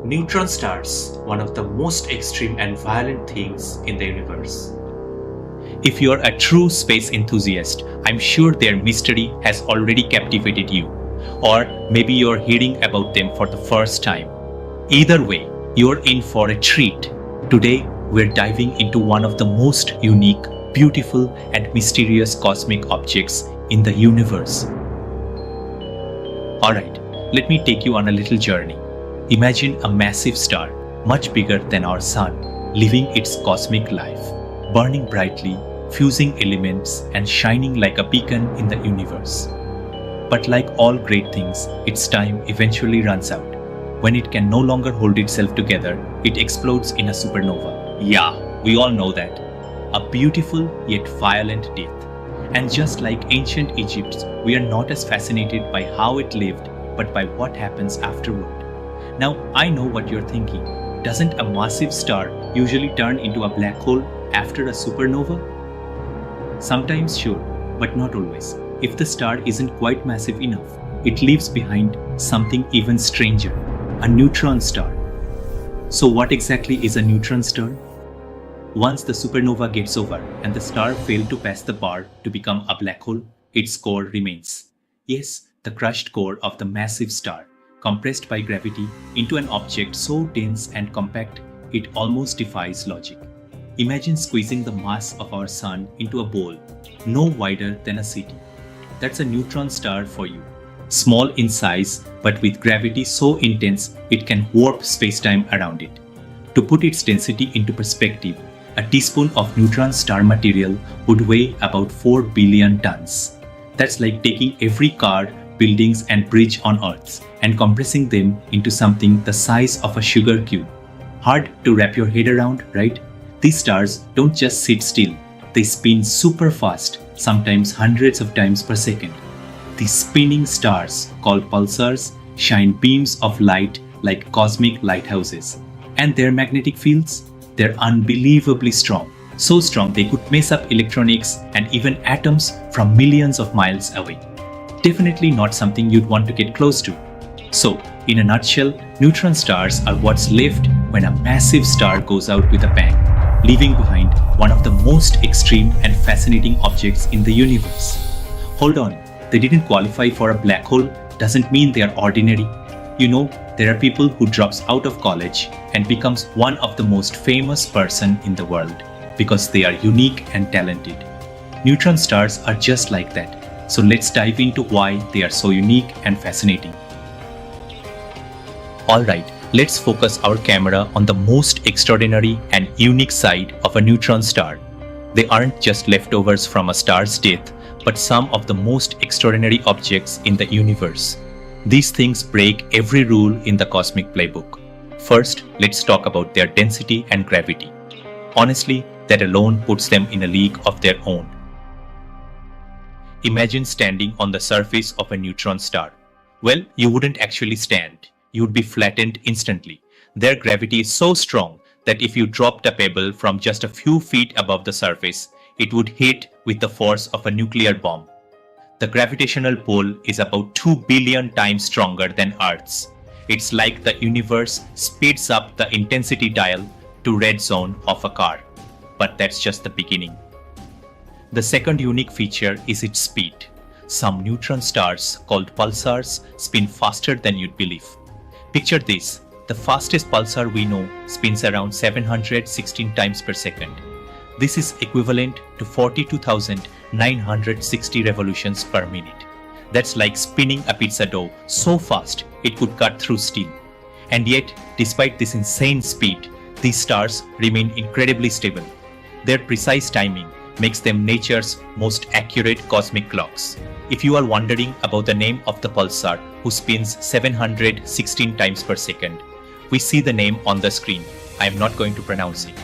Neutron stars, one of the most extreme and violent things in the universe. If you're a true space enthusiast, I'm sure their mystery has already captivated you. Or maybe you're hearing about them for the first time. Either way, you're in for a treat. Today, we're diving into one of the most unique, beautiful, and mysterious cosmic objects in the universe. Alright, let me take you on a little journey. Imagine a massive star, much bigger than our sun, living its cosmic life, burning brightly, fusing elements, and shining like a beacon in the universe. But like all great things, its time eventually runs out. When it can no longer hold itself together, it explodes in a supernova. Yeah, we all know that. A beautiful yet violent death. And just like ancient Egypt, we are not as fascinated by how it lived, but by what happens afterward. Now, I know what you're thinking. Doesn't a massive star usually turn into a black hole after a supernova? Sometimes, sure, but not always. If the star isn't quite massive enough, it leaves behind something even stranger, a neutron star. So what exactly is a neutron star? Once the supernova gets over and the star failed to pass the bar to become a black hole, its core remains. Yes, the crushed core of the massive star, compressed by gravity into an object so dense and compact it almost defies logic. Imagine squeezing the mass of our sun into a bowl no wider than a city. That's a neutron star for you. Small in size, but with gravity so intense it can warp spacetime around it. To put its density into perspective, a teaspoon of neutron star material would weigh about 4 billion tons. That's like taking every car, buildings, and bridge on Earth and compressing them into something the size of a sugar cube. Hard to wrap your head around, right? These stars don't just sit still. They spin super fast, sometimes hundreds of times per second. These spinning stars, called pulsars, shine beams of light like cosmic lighthouses. And their magnetic fields? They're unbelievably strong. So strong they could mess up electronics and even atoms from millions of miles away. Definitely not something you'd want to get close to. So, in a nutshell, neutron stars are what's left when a massive star goes out with a bang, leaving behind one of the most extreme and fascinating objects in the universe. Hold on, they didn't qualify for a black hole doesn't mean they are ordinary. You know, there are people who drops out of college and becomes one of the most famous person in the world because they are unique and talented. Neutron stars are just like that. So let's dive into why they are so unique and fascinating. Alright, let's focus our camera on the most extraordinary and unique side of a neutron star. They aren't just leftovers from a star's death, but some of the most extraordinary objects in the universe. These things break every rule in the cosmic playbook. First, let's talk about their density and gravity. Honestly, that alone puts them in a league of their own. Imagine standing on the surface of a neutron star. Well, you wouldn't actually stand. You'd be flattened instantly. Their gravity is so strong that if you dropped a pebble from just a few feet above the surface, it would hit with the force of a nuclear bomb. The gravitational pull is about 2 billion times stronger than Earth's. It's like the universe speeds up the intensity dial to red zone of a car. But that's just the beginning. The second unique feature is its speed. Some neutron stars, called pulsars, spin faster than you'd believe. Picture this, the fastest pulsar we know spins around 716 times per second. This is equivalent to 42,960 revolutions per minute. That's like spinning a pizza dough so fast it could cut through steel. And yet, despite this insane speed, these stars remain incredibly stable. Their precise timing makes them nature's most accurate cosmic clocks. If you are wondering about the name of the pulsar who spins 716 times per second, we see the name on the screen. I am not going to pronounce it.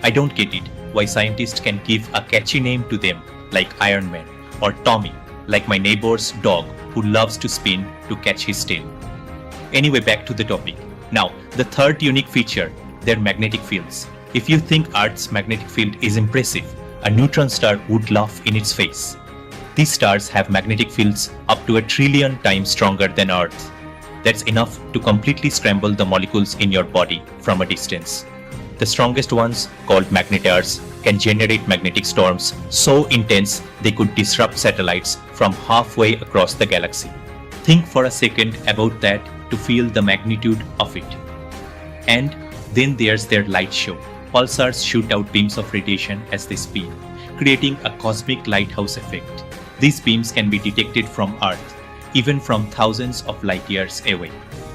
I don't get it why scientists can give a catchy name to them like Iron Man or Tommy, like my neighbor's dog who loves to spin to catch his tail. Anyway, back to the topic. Now, the third unique feature, their magnetic fields. If you think Earth's magnetic field is impressive, a neutron star would laugh in its face. These stars have magnetic fields up to 1 trillion times stronger than Earth. That's enough to completely scramble the molecules in your body from a distance. The strongest ones, called magnetars, can generate magnetic storms so intense they could disrupt satellites from halfway across the galaxy. Think for a second about that to feel the magnitude of it. And then there's their light show. Pulsars shoot out beams of radiation as they spin, creating a cosmic lighthouse effect. These beams can be detected from Earth, even from thousands of light years away.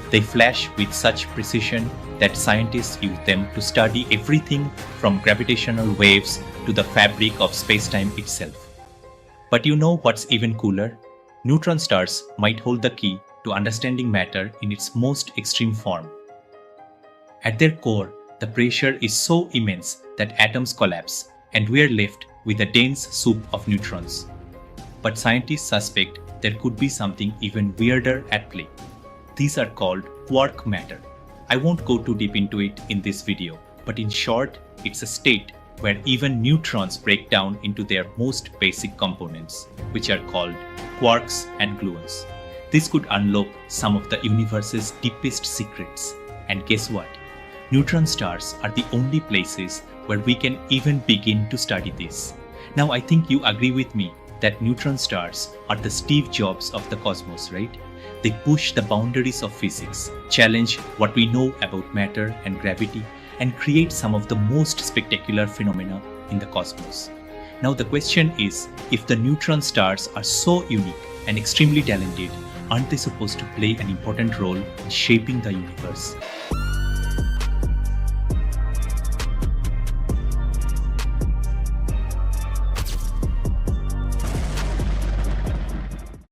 They flash with such precision that scientists use them to study everything from gravitational waves to the fabric of space-time itself. But you know what's even cooler? Neutron stars might hold the key to understanding matter in its most extreme form. At their core, the pressure is so immense that atoms collapse, and we're left with a dense soup of neutrons. But scientists suspect there could be something even weirder at play. These are called quark matter. I won't go too deep into it in this video, but in short, it's a state where even neutrons break down into their most basic components, which are called quarks and gluons. This could unlock some of the universe's deepest secrets. And guess what? Neutron stars are the only places where we can even begin to study this. Now I think you agree with me that neutron stars are the Steve Jobs of the cosmos, right? They push the boundaries of physics, challenge what we know about matter and gravity, and create some of the most spectacular phenomena in the cosmos. Now the question is, if the neutron stars are so unique and extremely talented, aren't they supposed to play an important role in shaping the universe?